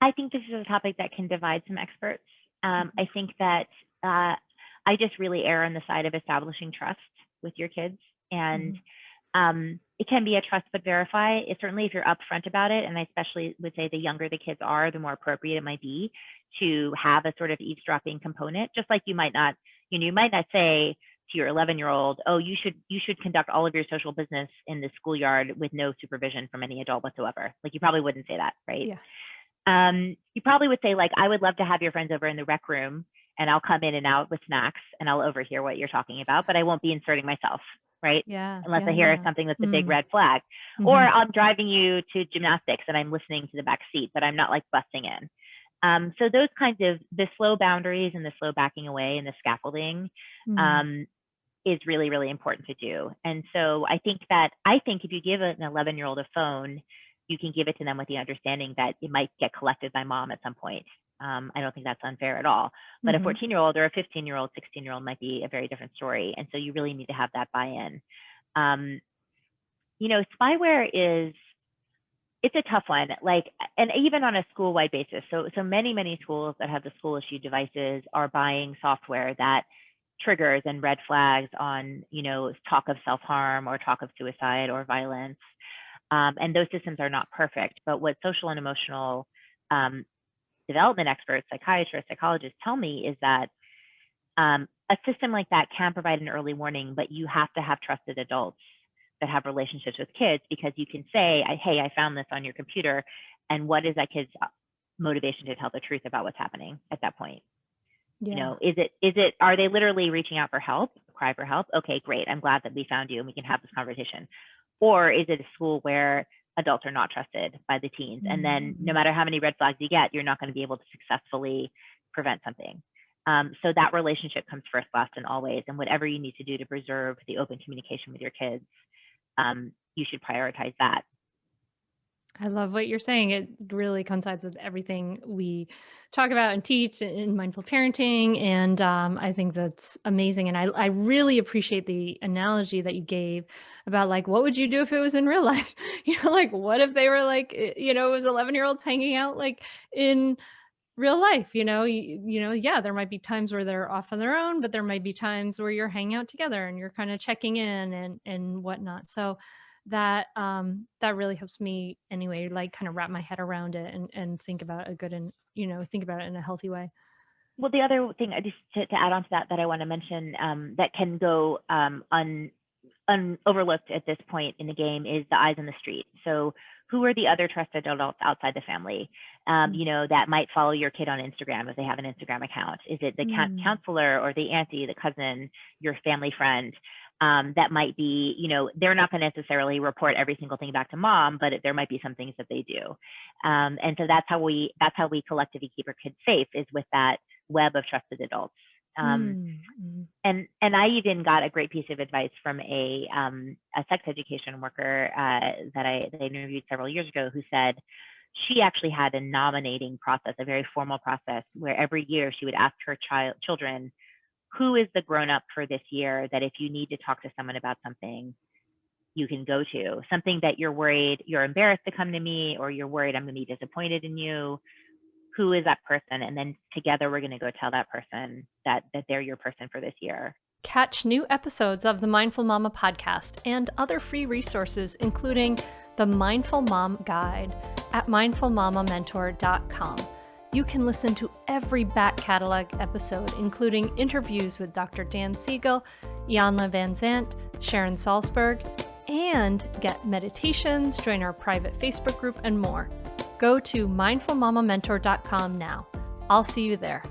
I think this is a topic that can divide some experts. I think that I just really err on the side of establishing trust with your kids. And it can be a trust but verify. Certainly, if you're upfront about it, and I especially would say the younger the kids are, the more appropriate it might be to have a sort of eavesdropping component. Just like you might not say to your 11-year-old, oh, you should conduct all of your social business in the schoolyard with no supervision from any adult whatsoever. Like, you probably wouldn't say that, right? Yeah. You probably would say, like, I would love to have your friends over in the rec room, and I'll come in and out with snacks and I'll overhear what you're talking about, but I won't be inserting myself, right? Yeah. Unless I Yeah. hear Yeah. something that's a big red flag. Or I'm driving you to gymnastics and I'm listening to the back seat, but I'm not like busting in. So those kinds of the slow boundaries and the slow backing away and the scaffolding is really, really important to do. And so I think if you give an 11-year-old a phone, you can give it to them with the understanding that it might get collected by mom at some point. I don't think that's unfair at all. But a 14-year-old or a 15-year-old, 16-year-old might be a very different story. And so you really need to have that buy-in. Spyware it's a tough one. Like, and even on a school-wide basis. So many schools that have the school issued devices are buying software that triggers and red flags on, talk of self-harm or talk of suicide or violence. And those systems are not perfect. But what social and emotional development experts, psychiatrists, psychologists tell me is that a system like that can provide an early warning, but you have to have trusted adults that have relationships with kids, because you can say, hey, I found this on your computer. And what is that kid's motivation to tell the truth about what's happening at that point? Yeah. Are they literally reaching out for help, cry for help? Okay, great. I'm glad that we found you and we can have this conversation. Or is it a school where adults are not trusted by the teens? And then no matter how many red flags you get, you're not going to be able to successfully prevent something. So that relationship comes first, last, and always. And whatever you need to do to preserve the open communication with your kids, you should prioritize that. I love what you're saying. It really coincides with everything we talk about and teach in mindful parenting. And I think that's amazing. And I really appreciate the analogy that you gave about, like, what would you do if it was in real life? Like, what if they were like, it was 11-year-olds hanging out like in real life, yeah, there might be times where they're off on their own, but there might be times where you're hanging out together and you're kind of checking in and whatnot. So that really helps me anyway, like, kind of wrap my head around it and think about a good and, think about it in a healthy way. Well, the other thing, just to add on to that I want to mention, that can go overlooked at this point in the game is the eyes on the street. So who are the other trusted adults outside the family, that might follow your kid on Instagram if they have an Instagram account? Is it the counselor or the auntie, the cousin, your family friend? That might be, they're not going to necessarily report every single thing back to mom, but there might be some things that they do. And so that's how we collectively keep our kids safe, is with that web of trusted adults. And I even got a great piece of advice from a sex education worker that I interviewed several years ago, who said she actually had a nominating process, a very formal process, where every year she would ask her children, who is the grown-up for this year that if you need to talk to someone about something, you can go to, something that you're embarrassed to come to me, or you're worried I'm going to be disappointed in you. Who is that person? And then together we're going to go tell that person that they're your person for this year. Catch new episodes of the Mindful Mama podcast and other free resources, including the Mindful Mom Guide at mindfulmamamentor.com. You can listen to every back catalog episode, including interviews with Dr. Dan Siegel, Ianla Van Zandt, Sharon Salzberg, and get meditations, join our private Facebook group, and more. Go to mindfulmamamentor.com now. I'll see you there.